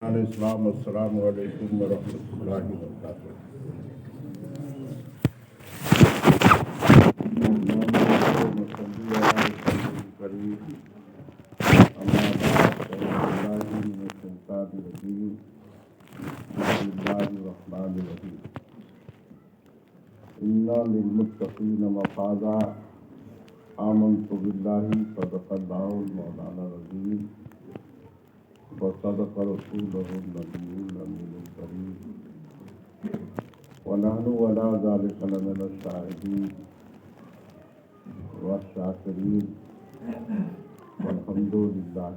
السلام السلام علیکم ورحمۃ اللہ وبرکاتہ۔ انا للمتقین مفازا آمنت باللہ صدق اللہ مولانا العظیم وصدق رسولہ النبی الامین الکریم ونحن علی ذلک لمن الشاہدین والشاکرین والحمد للہ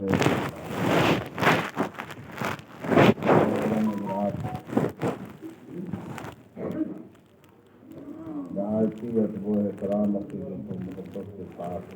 نہایتی ادب و احترام عقیدت و محبت کے ساتھ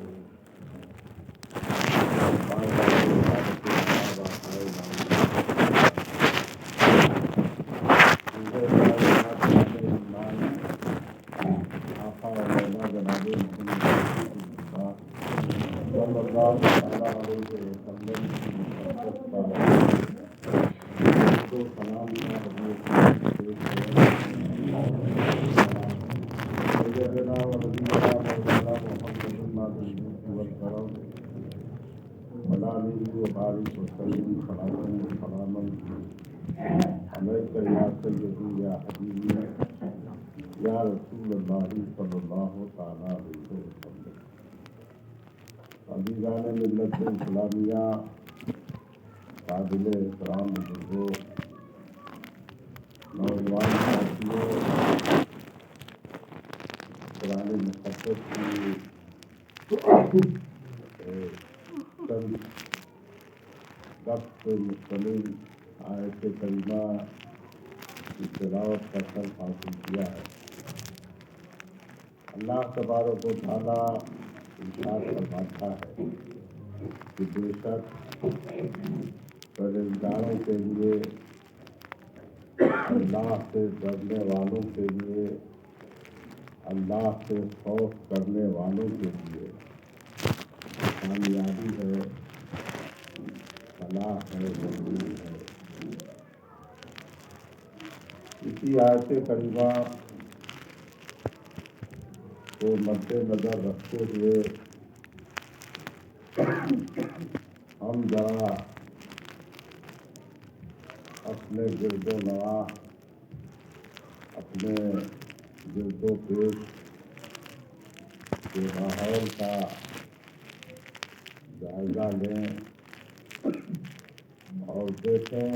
یا رسول اللہ صلی اللہ تعالیٰ علیہ وسلم۔ عزیزان ملت اسلامیہ، قابل احترام بزرگوں، نوجوان ساتھیوں، قرآن مقدس کی چند وقت مشتمل آیت کریمہ کی تلاوت کا شرف حاصل کیا ہے۔ اللہ تبارک و تعالیٰ ارشاد فرماتا ہے کہ بے شک پرہیزگاروں کے لیے، اللہ سے ڈرنے والوں کے لیے، اللہ سے خوف کرنے والوں کے لیے کامیابی ہے، فلاح ہے، بہبود ہے۔ اسی آیت کریمہ کو مد نظر رکھتے ہوئے ہم ذرا اپنے گرد و نواح، اپنے گرد و پیش کے ماحول کا جائزہ لیں اور دیکھیں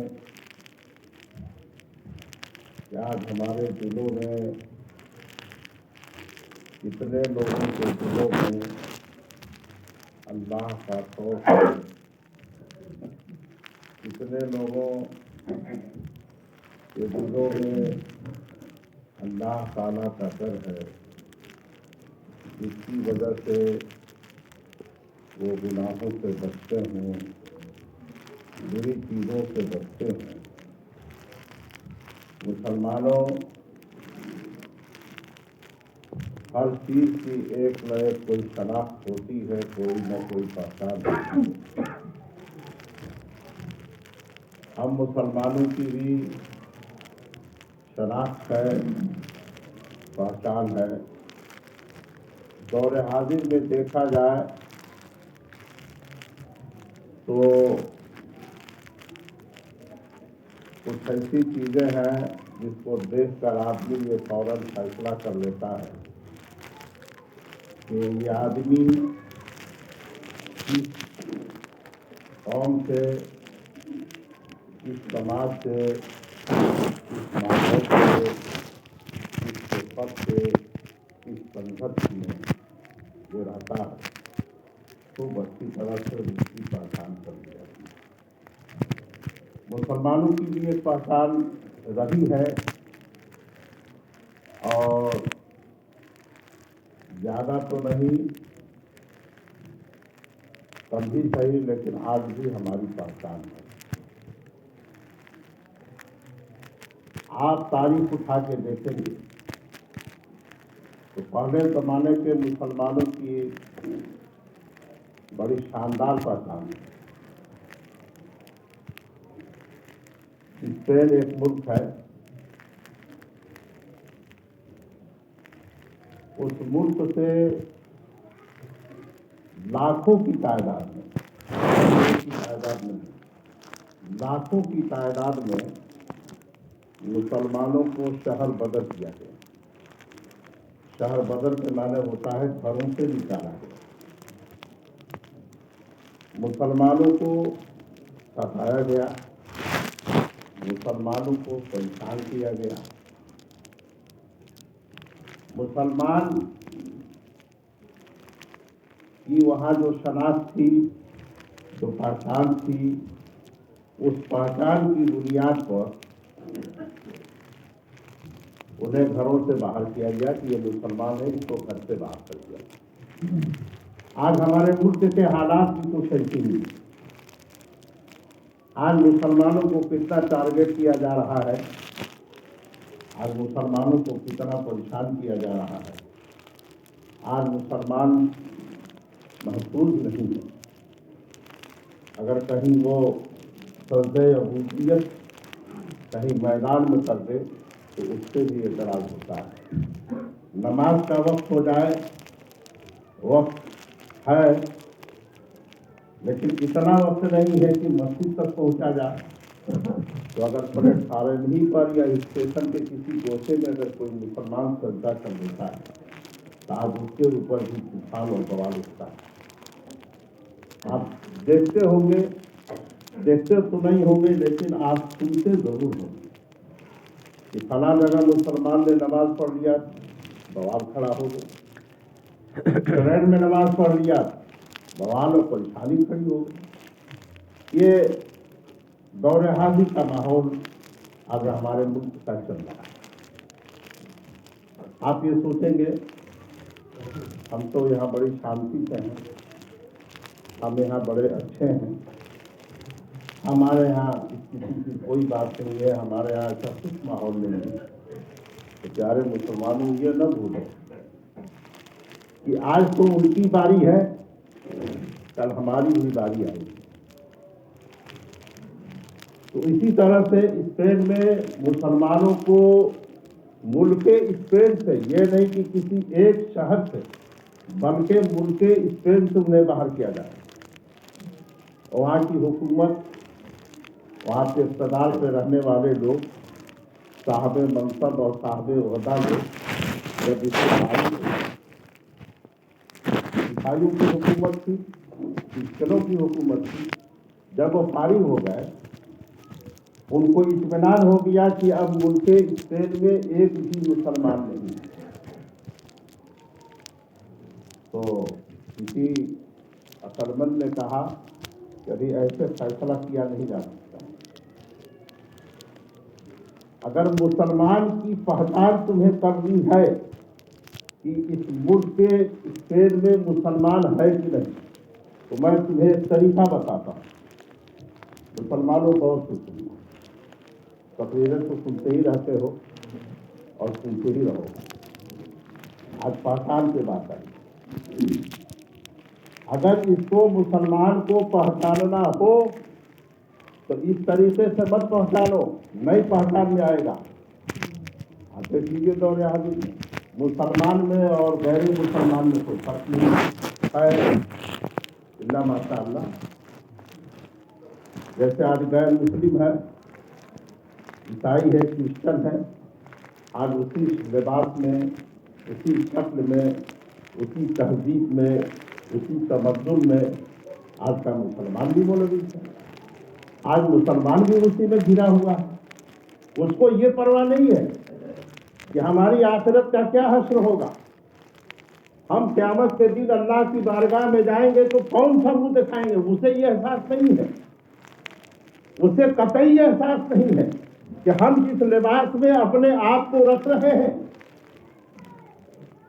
کہ آج ہمارے دلوں میں کتنے لوگوں کے دلوں میں اللہ کا خوف ہے، کتنے لوگوں کے دلوں میں اللہ تعالیٰ کا ڈر ہے، جس کی وجہ سے وہ گناہوں سے بچتے ہیں، بری چیزوں سے بچتے ہیں۔ مسلمانوں، ہر چیز کی ایک نہ ایک کوئی شناخت ہوتی ہے، کوئی نہ کوئی پہچان ہوتی ہے۔ ہم مسلمانوں کی بھی شناخت ہے، پہچان ہے۔ دور حاضر میں دیکھا جائے تو کچھ ایسی چیزیں ہیں جس کو دیکھ کر آدمی یہ فوراً فیصلہ کر لیتا ہے کہ یہ آدمی کس قوم سے، کس سماج سے، کس ماحول سے، کس صفت سے، کس سنگت میں یہ رہتا ہے، خوب اچھی طرح سے اس کی پہچان کر لی جاتی ہے۔ مسلمانوں کی بھی ایک پہچان رہی ہے اور زیادہ تو نہیں، کم بھی صحیح، لیکن آج بھی ہماری پہچان ہے۔ آپ تاریخ اٹھا کے دیکھیں گے تو پہلے زمانے کے مسلمانوں کی بڑی شاندار پہچان ہے۔ اسپین ایک ملک ہے، اس ملک سے لاکھوں کی تعداد میں، کی تعداد میں لاکھوں کی تعداد میں مسلمانوں کو شہر بدر کیا گیا۔ شہر بدر کے معنی ہوتا ہے گھروں سے نکالا گیا۔ مسلمانوں کو ستایا گیا، مسلمانوں کو پریشان کیا گیا۔ مسلمان کی وہاں جو شناخت تھی، جو پہچان تھی، اس پہچان کی بنیاد پر انہیں گھروں سے باہر کیا گیا کہ یہ مسلمان ہے، اس کو گھر سے باہر کر دیا۔ آج ہمارے ملک کے حالات بھی کچھ ایسی نہیں۔ آج مسلمانوں کو کتنا ٹارگیٹ کیا جا رہا ہے، آج مسلمانوں کو کتنا پریشان کیا جا رہا ہے۔ آج مسلمان محفوظ نہیں ہے۔ اگر کہیں وہ سجدہ عبودیت کہیں میدان میں کر دے تو اس سے بھی اعتراض ہوتا ہے۔ نماز کا وقت ہو جائے، وقت ہے لیکن اتنا وقت نہیں ہے کہ مسجد تک پہنچا جائے، تو اگر پلیٹ فارم ہی پر یا اسٹیشن کے کسی گوشے میں اگر کوئی مسلمان سجدہ کر دیتا ہے تو آج اس کے اوپر بھی طوفان اور بوال اٹھتا ہے۔ آپ دیکھتے ہوں گے، دیکھتے تو نہیں ہوں گے لیکن آپ سنتے ضرور ہوں گے کہ فلاں جگہ مسلمان نے نماز پڑھ لیا، بوال کھڑا ہو گیا۔ ٹرین میں نماز پڑھ لیا، بوال اور پریشانی کھڑی ہو گئی۔ یہ دور حاضر کا ماحول اب ہمارے ملک کا چل رہا ہے۔ آپ یہ سوچیں گے ہم تو یہاں بڑی شانتی سے ہیں، ہم یہاں بڑے اچھے ہیں، ہمارے یہاں کسی کی کوئی بات نہیں ہے، ہمارے یہاں ایسا کچھ ماحول نہیں ہے۔ تو پیارے مسلمانوں، یہ نہ بھولیں کہ آج تو ان کی باری ہے، کل ہماری بھی باری آئے گی۔ تو اسی طرح سے اسپین میں مسلمانوں کو ملک اسپین سے، یہ نہیں کہ کسی ایک شہر سے، بلکہ ملک اسپین سے انہیں باہر کیا جائے۔ وہاں کی حکومت، وہاں کے اقتدار پہ رہنے والے لوگ، صاحب منصب اور صاحب عہدہ لوگ، جب عیسائیوں کی حکومت تھی، کرسچنوں کی حکومت تھی، جب وہ فارغ ہو گئے، ان کو اطمینان ہو گیا کہ اب ملک اسپین میں ایک بھی مسلمان نہیں ہے، تو کسی عقل مند نے کہا کہ ابھی ایسے فیصلہ کیا نہیں جا سکتا۔ اگر مسلمان کی پہچان تمہیں کرنی ہے کہ اس ملک کے اسپین میں مسلمان ہے کہ نہیں، تو میں تمہیں ایک طریقہ بتاتا ہوں۔ مسلمانوں بہت سے سننا، تقریریں تو سنتے ہی رہتے ہو اور سنتے ہی رہو۔ آج پہچان کی بات ہے۔ اگر اس کو مسلمان کو پہچاننا ہو تو اس طریقے سے مت پہچانو، نہیں پہچان میں آئے گا۔ آپ دیکھیے دور حاضر میں مسلمان میں اور غیر مسلمان میں کوئی فرق نہیں ہے، اللہ ماشاء اللہ۔ جیسے آج غیر مسلم ہے، عیسائی ہے، کرسچن ہے، آج اسی لباس میں، اسی شکل میں، اسی تہذیب میں، اسی تمدن میں آج کا مسلمان بھی مولوی ہے۔ آج مسلمان بھی اسی میں گھرا ہوا ہے۔ اس کو یہ پرواہ نہیں ہے کہ ہماری آخرت کا کیا حشر ہوگا، ہم قیامت کے دن اللہ کی بارگاہ میں جائیں گے تو کون سا منہ دکھائیں گے۔ اسے یہ احساس نہیں ہے، اسے قطعی احساس نہیں ہے کہ ہم جس لباس میں اپنے آپ کو رکھ رہے ہیں،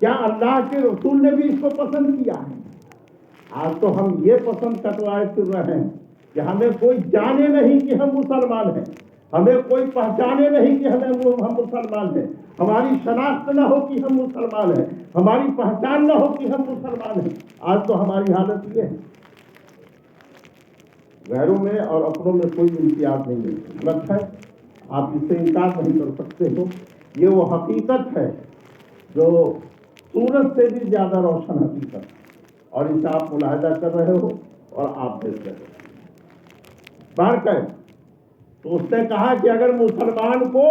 کیا اللہ کے رسول نے بھی اس کو پسند کیا ہے؟ آج تو ہم یہ پسند کٹوائے پھر رہے ہیں کہ ہمیں کوئی جانے نہیں کہ ہم مسلمان ہیں، ہمیں کوئی پہچانے نہیں کہ ہم مسلمان ہیں، ہماری شناخت نہ ہو کہ ہم مسلمان ہیں، ہماری پہچان نہ ہو کہ ہم مسلمان ہیں۔ آج تو ہماری حالت یہ ہے۔ غیروں میں اور اپنوں میں کوئی امتیاز نہیں ہے، غلط ہے۔ آپ اس سے انکار نہیں کر سکتے ہو. یہ وہ حقیقت ہے جو سورج سے بھی زیادہ روشن حقیقت ہے، اور اسے آپ ملاحظہ کر رہے ہو اور آپ دیکھ رہے ہو. بارکیف تو اس نے کہا کہ اگر مسلمان کو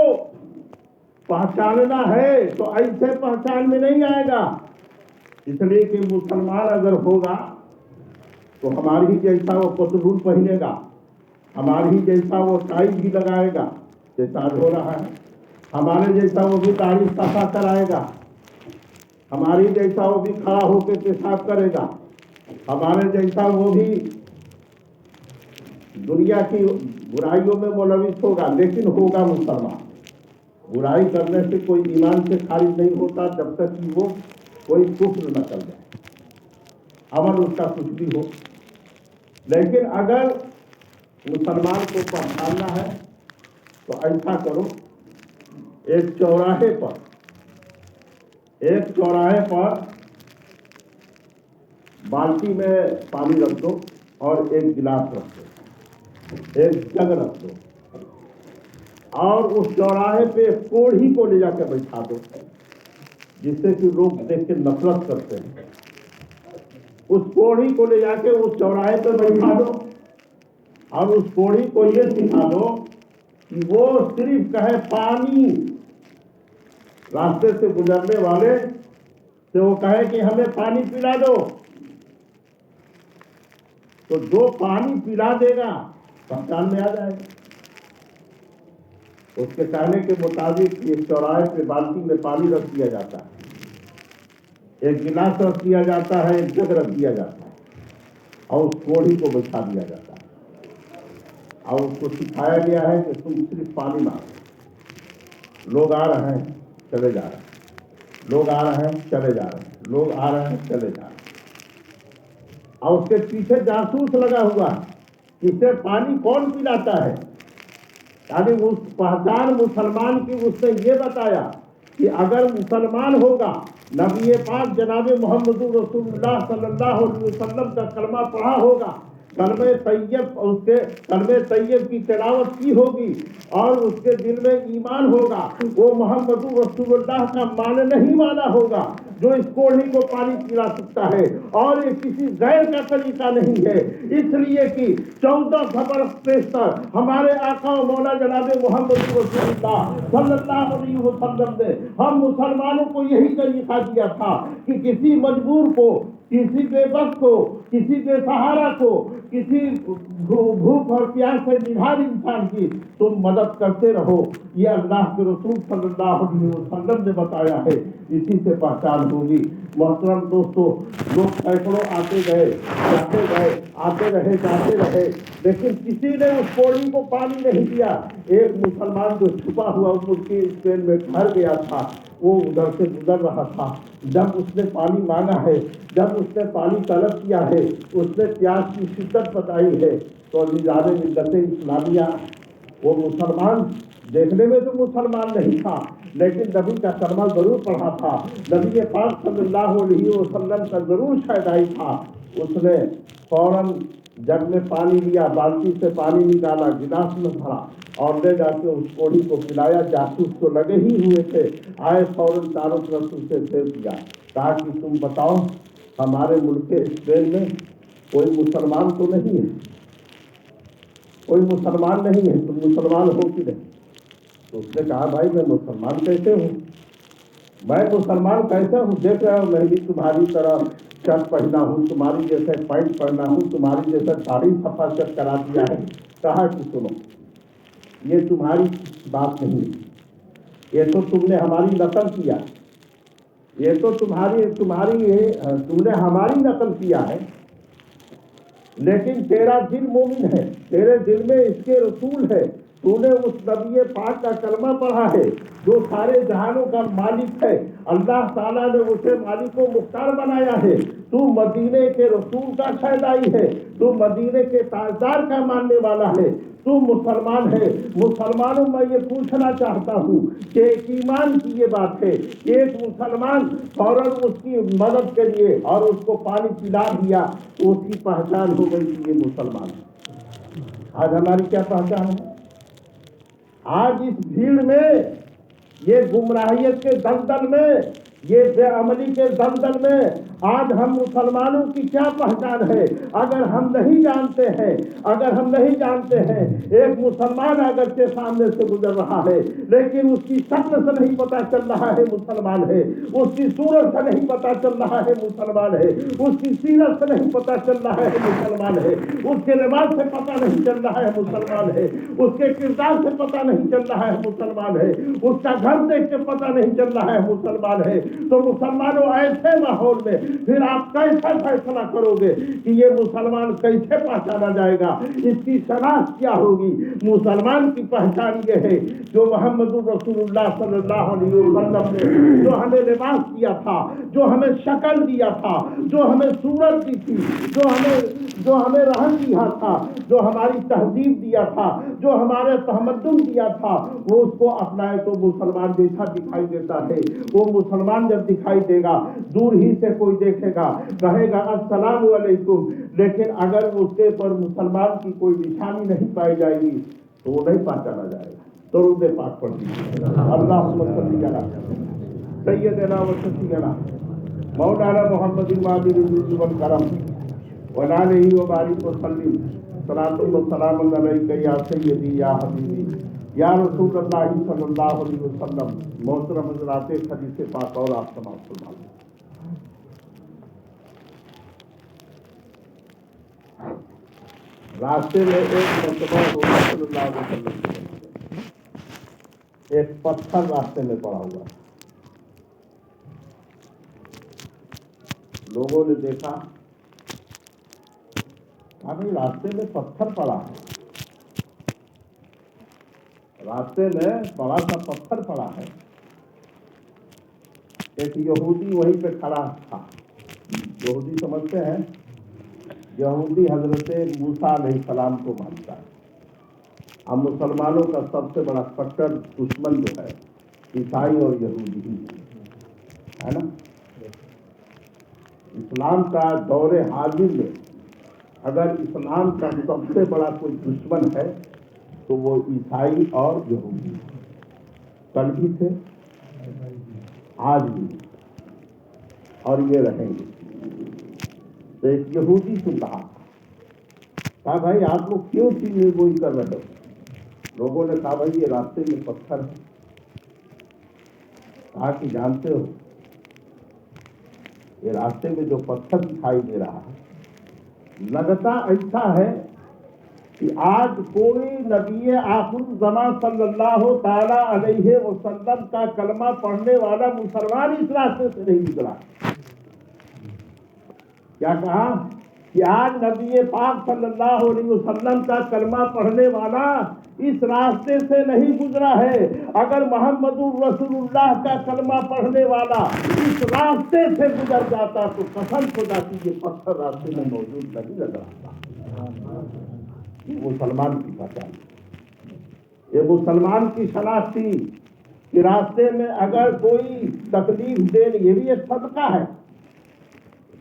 پہچاننا ہے تو ایسے پہچان میں نہیں آئے گا، اس لیے کہ مسلمان اگر ہوگا تو ہماری جیسا وہ پتلون پہنے گا، ہماری جیسا وہ ٹائی بھی لگائے گا جیسا آج ہو رہا ہے، ہمارے جیسا وہ بھی داڑھی صفا کرائے گا، ہماری جیسا وہ بھی کھڑا ہو کے پیشاب کرے گا، ہمارے جیسا وہ بھی دنیا کی برائیوں میں ملوث ہوگا، لیکن ہوگا مسلمان. برائی کرنے سے کوئی ایمان سے خارج نہیں ہوتا جب تک کہ وہ کوئی کفر نہ کر جائے، عمل اس کا کچھ بھی ہو. لیکن اگر مسلمان کو پہچاننا ہے تو ایسا کرو، ایک چوراہے پر بالٹی میں پانی رکھ دو اور ایک گلاس رکھ دو، ایک جگ رکھ دو، اور اس چوراہے پہ ایک کوڑھی کو لے جا کے بیٹھا دو جس سے کہ لوگ دیکھ کے نفرت کرتے ہیں. اس کوڑھی کو لے جا کے اس چوراہے پہ بیٹھا دو اور اس کوڑھی کو یہ سکھا دو کہ وہ صرف کہے پانی. راستے سے گزرنے والے سے وہ کہے کہ ہمیں پانی پلا دو، تو جو پانی پلا دے گا پہچان میں آ جائے گا. اس کے کہنے کے مطابق ایک چوراہے پہ بالٹی میں پانی رکھ دیا جاتا ہے، ایک گلاس رکھ دیا جاتا ہے، ایک جگ رکھ دیا جاتا ہے، اور اس کوڑھی کو بچھا دیا جاتا ہے اور اس کو سکھایا گیا ہے کہ تم صرف پانی مانگو. لوگ آ رہے ہیں چلے جا رہے ہیں، لوگ آ رہے ہیں چلے جا رہے ہیں، لوگ آ رہے ہیں چلے جا رہے ہیں، اور اس کے پیچھے جاسوس لگا ہوا ہے، اسے پانی کون پلاتا ہے. یعنی اس پہچان مسلمان کی اس نے یہ بتایا کہ اگر مسلمان ہوگا، نبی پاک جناب محمد رسول اللہ صلی اللہ علیہ وسلم کا کلمہ پڑھا ہوگا، کلمہ طیب، اس کے کلمہ طیب کی تلاوت کی ہوگی اور اس کے دل میں ایمان ہوگا، وہ محمد رسول اللہ کا معنی نہیں مانا ہوگا جو اس کوڑھی کو پانی پلا سکتا ہے، اور یہ کسی غیر کا طریقہ نہیں ہے. اس لیے کہ 1400 برس پیشتر ہمارے آقا و مولا جناب محمد رسول اللہ صلی اللہ علیہ وسلم نے ہم مسلمانوں کو یہی طریقہ دیا تھا کہ کسی مجبور کو، کسی بے بس کو، کسی بے سہارا کو، کسی بھوک اور پیاس سے نڈھال انسان کی تم مدد کرتے رہو. یہ اللہ کے رسول صلی اللہ علیہ وسلم نے بتایا ہے، اسی سے پہچان ہوگی. محترم دوستو، لوگ سینکڑوں آتے گئے، جاتے گئے، آتے رہے، جاتے رہے، لیکن کسی نے اس کوڑھی کو پانی نہیں دیا. ایک مسلمان جو چھپا ہوا ملکی اسپین میں ٹھہر گیا تھا، وہ ادھر سے گزر رہا تھا. جب اس نے پانی مانگا ہے، جب اس نے پانی طلب کیا ہے، اس نے پیاس کی شدت بتائی ہے، تو نظام ملت اسلامیہ، وہ مسلمان دیکھنے میں تو مسلمان نہیں تھا لیکن نبی کا کلمہ ضرور پڑھا تھا، نبی پاک صلی اللہ علیہ وسلم کا ضرور شہدائی تھا. اس نے فوراً جگ میں پانی لیا، بالٹی سے پانی نکالا، گلاس میں بھرا اور لے جا کے اس کوڑھی کو پلایا. جاسوس تو لگے ہی ہوئے تھے، آئے فوراً چاروں طرف سے پھیر دیا، کہا کہ تم بتاؤ ہمارے ملک اسپین میں کوئی مسلمان تو نہیں ہے، کوئی مسلمان نہیں ہے، تم مسلمان ہو کہ نہیں؟ تو اس نے کہا بھائی میں مسلمان کیسے ہوں، میں مسلمان کیسے ہوں، دیکھ رہے ہو میں بھی تمہاری طرح شرٹ پہنا ہوں، تمہاری جیسے پینٹ پہنا ہوں، تمہاری جیسے داڑھی صفا چیک کرا دیا ہے. کہا کہ سنو، یہ تمہاری بات نہیں ہے، یہ تو تم نے ہماری نقل کیا، یہ تو تم نے ہماری نقل کیا ہے، لیکن تیرا دل مومن ہے، تیرے دل میں اس کے رسول ہے، تو نے اس نبی پاک کا کلمہ پڑھا ہے جو سارے جہانوں کا مالک ہے، اللہ تعالیٰ نے اسے مالک و مختار بنایا ہے، تو مدینے کے رسول کا شہدائی ہے، تو مدینے کے تاجدار کا ماننے والا ہے، تو مسلمان ہے. مسلمانوں میں یہ پوچھنا چاہتا ہوں کہ ایک ایمان کی یہ بات ہے کہ ایک مسلمان فوراً اس کی مدد کے لیے اور اس کو پانی پلا دیا تو اس کی پہچان ہو گئی کہ یہ مسلمان ہے. آج ہماری کیا پہچان ہے؟ آج اس بھیڑ میں، یہ گمراہیت کے دلدل میں، یہ بے عملی کے دلدل میں آج ہم مسلمانوں کی کیا پہچان ہے؟ اگر ہم نہیں جانتے ہیں، اگر ہم نہیں جانتے ہیں، ایک مسلمان اگر کے سامنے سے گزر رہا ہے لیکن اس کی شکل سے نہیں پتا چل رہا ہے مسلمان ہے، اس کی صورت سے نہیں پتا چل رہا ہے مسلمان ہے، اس کی سیرت سے نہیں پتا چل رہا ہے مسلمان ہے، اس کے لباس سے پتا نہیں چل رہا ہے مسلمان ہے، اس کے کردار سے پتا نہیں چل رہا ہے مسلمان ہے، اس کا گھر دیکھ کے پتا نہیں چل رہا ہے مسلمان ہے، تو مسلمانوں ایسے ماحول میں پھر آپ کیسا فیصلہ کرو گے کہ یہ مسلمان کیسے پہچانا جائے گا؟ اس کی شناخت کیا ہوگی؟ مسلمان کی پہچان یہ ہے جو محمد رسول اللہ صلی اللہ علیہ وسلم نے جو ہمیں لباس دیا تھا، جو ہمیں شکل دیا تھا، جو ہمیں صورت دی تھی، جو ہمیں رہن دیا تھا، جو ہماری تہذیب دیا تھا، جو ہمارے تمدن دیا تھا، وہ اس کو اپنائے تو مسلمان جیسا دکھائی دیتا ہے۔ وہ مسلمان جب دکھائی دے گا، دور ہی سے کوئی دیکھے گا، کہے گا السلام علیکم، لیکن اگر اس کے پر مسلمان کی کوئی نشانی نہیں پائی جائے گی تو وہ نہیں پہچانا جائے گا۔ درود پاک پڑھ دیجیے۔ اللہم صلی علی سیدنا و شفیعنا مولانا محمد الماضی الجود والکرم وعلیہ وبارک وسلم صلاۃ و سلام علیک یا سیدی یا حبیبی یا رسول اللہ صلی اللہ علیہ وسلم۔ محترم حضرات، حدیث پاک اور آپ سماعت فرمائیں۔ راستے میں ایک مرتبہ حضور صلی اللہ علیہ وسلم ایک پتھر راستے میں پڑا ہوا، لوگوں نے دیکھا، ابھی راستے میں پتھر پڑا ہے، راستے میں بڑا سا پتھر پڑا ہے۔ ایک یہودی وہیں پہ کھڑا تھا۔ یہودی سمجھتے ہیں، یہودی حضرت موسیٰ علیہ السلام کو مانتا ہے۔ اب مسلمانوں کا سب سے بڑا کٹر دشمن جو ہے عیسائی اور یہودی ہی ہے نا۔ اسلام کا دور حاضر میں اگر اسلام کا سب سے بڑا کوئی دشمن ہے تو وہ عیسائی اور یہودی، کل بھی تھے، آج بھی، اور یہ رہیں گے۔ تو ایک یہودی سن رہا تھا، کہا بھائی آپ لوگ کیوں چیز گوئی کر رہے ہو؟ لوگوں نے کہا بھائی یہ راستے میں پتھر ہے۔ کہا کہ جانتے ہو یہ راستے میں جو پتھر دکھائی دے رہا ہے لگتا ایسا ہے کہ آج کوئی نبی آخر الزمان صلی اللہ تعالی علیہ وسلم کا کلمہ پڑھنے والا مسلمان اس راستے سے نہیں گزرا۔ کیا کہا کہ آج نبی پاک صلی اللہ علیہ وسلم کا کلمہ پڑھنے والا اس راستے سے نہیں گزرا ہے۔ اگر محمد رسول اللہ کا کلمہ پڑھنے والا اس راستے سے گزر جاتا تو قسم خدا کی یہ پتھر راستے میں موجود نہیں نظر آتا۔ یہ مسلمان کی پہچان، یہ مسلمان کی شناخت تھی کہ راستے میں اگر کوئی تکلیف دے، یہ بھی ایک صدقہ ہے۔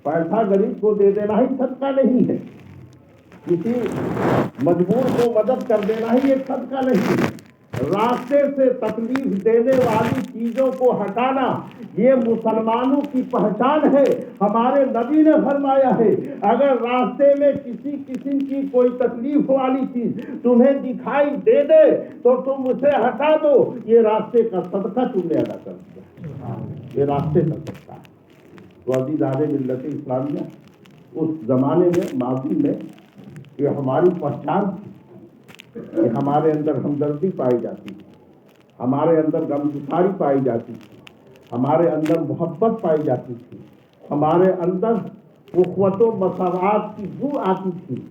پیسہ غریب کو دے دینا ہی صدقہ نہیں ہے، کسی مجبور کو مدد کر دینا ہی ایک صدقہ نہیں ہے۔ راستے سے تکلیف دینے والی چیزوں کو ہٹانا یہ مسلمانوں کی پہچان ہے۔ ہمارے نبی نے فرمایا ہے اگر راستے میں کسی قسم کی کوئی تکلیف والی چیز تمہیں دکھائی دے دے تو تم اسے ہٹا دو، یہ راستے کا صدقہ تم نے ادا کر دیا، یہ راستے کا صدقہ ہے۔ تو عزیزان ملت اسلامیہ، اس زمانے میں ماضی میں یہ ہماری پہچان تھی کہ ہمارے اندر ہمدردی پائی جاتی تھی، ہمارے اندر غمگساری پائی جاتی تھی، ہمارے اندر محبت پائی جاتی تھی، ہمارے اندر اخوت و مساوات کی بو آتی تھی۔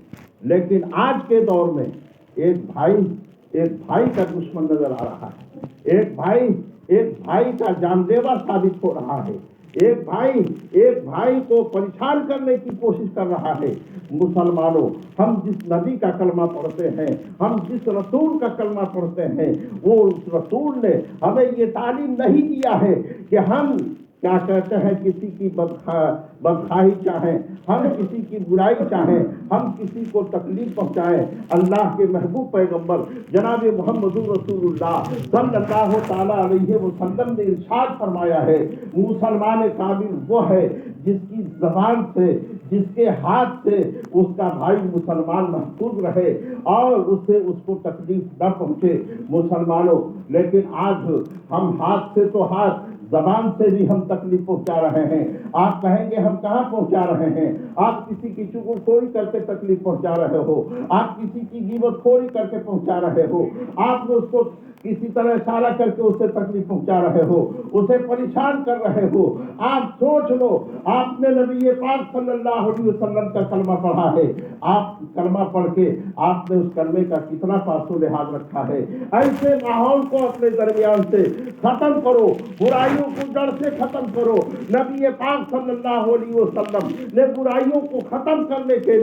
لیکن آج کے دور میں ایک بھائی کا دشمن نظر آ رہا ہے، ایک بھائی کا جان لیوا ثابت ہو رہا ہے، ایک بھائی کو پریشان کرنے کی کوشش کر رہا ہے۔ مسلمانوں، ہم جس نبی کا کلمہ پڑھتے ہیں، ہم جس رسول کا کلمہ پڑھتے ہیں، وہ اس رسول نے ہمیں یہ تعلیم نہیں دیا ہے کہ ہم کیا کہتے ہیں کسی کی بدخواہی چاہیں، ہم کسی کی برائی چاہیں، ہم کسی کو تکلیف پہنچائیں، اللہ کے محبوب پیغمبر جناب محمد رسول اللہ صلی اللہ تعالیٰ علیہ وسلم نے ارشاد فرمایا ہے، مسلمان کامل وہ ہے جس کی زبان سے، جس کے ہاتھ سے اس کا بھائی مسلمان محفوظ رہے اور اس کو تکلیف نہ پہنچے مسلمانوں۔ لیکن آج ہم ہاتھ سے تو ہاتھ، زبان سے بھی ہم تکلیف پہنچا رہے ہیں۔ آپ کہیں گے ہم کہاں پہنچا رہے ہیں؟ آپ کسی کی چغل خوری کر کے تکلیف پہنچا رہے ہو، آپ کسی کی غیبت خوری کر کے پہنچا رہے ہو، آپ اس کو کسی طرح اشارہ کر کے اسے تکلیف پہنچا رہے ہو، اسے پریشان کر رہے ہو۔ آپ سوچ لو، آپ نے نبی پاک صلی اللہ علیہ وسلم کا کلمہ پڑھا ہے، آپ کلمہ پڑھ کے آپ نے اس کلمے کا کتنا پاس و لحاظ رکھا ہے؟ ایسے ماحول کو اپنے درمیان سے ختم کرو، برائیوں کو جڑ سے ختم کرو۔ نبی پاک صلی اللہ علیہ وسلم نے برائیوں کو ختم کرنے کے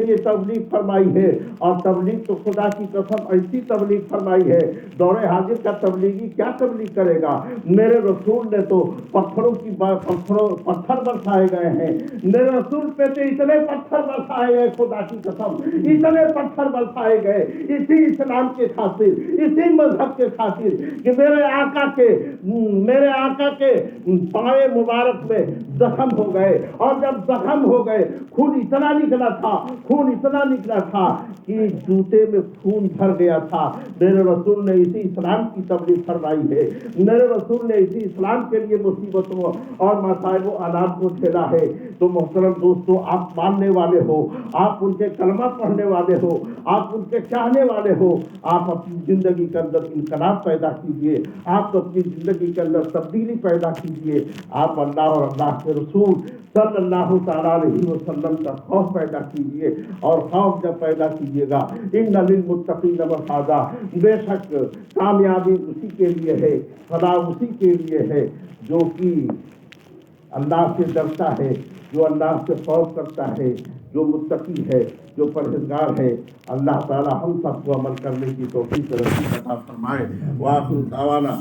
لیے تبلیغ فرمائی ہے، اور تبلیغ تو خدا کی قسم ایسی تبلیغ فرمائی ہے، دور حاضر کا تبلیغی کیا تبلیغ کرے گا؟ میرے رسول نے تو پتھر برسائے گئے ہیں، میرے رسول پہ تو اتنے پتھر برسائے گئے، خدا کی قسم اتنے پتھر برسائے گئے اسی اسلام کے خاطر، اسی مذہب کے خاطر، کہ میرے آقا کے پائے مبارک میں زخم ہو گئے، اور جب زخم ہو گئے خون اتنا نکلا تھا کہ جوتے میں خون بھر گیا تھا۔ میرے رسول نے اسی اسلام کی تبلیغ فرمائی ہے، میرے رسول نے اسی اسلام کے لیے مصیبتوں اور مصائب و آلات کو جھیلا ہے۔ تو محترم دوستو، آپ ماننے والے ہو، آپ ان کے کلمہ پڑھنے والے ہو، آپ ان کے چاہنے والے ہو، آپ اپنی زندگی کے اندر انقلاب پیدا کیجئے، آپ اپنی زندگی کے اندر تبدیلی پیدا کیجئے، آپ اللہ اور اللہ کے رسول صلی اللہ تعالیٰ علیہ وسلم کا خوف پیدا کیجئے، اور خوف جب پیدا کیجئے گا، ان للمتقین مفازا، بے شک کامیابی اسی کے لیے ہے، فلاح اسی کے لیے ہے جو کہ اللہ سے ڈرتا ہے، جو اللہ سے خوف کرتا ہے، جو متقی ہے، جو پرہیزگار ہے۔ اللہ تعالی ہم سب کو عمل کرنے کی توفیق نصیب عطا فرمائے۔ وآخر دعوانا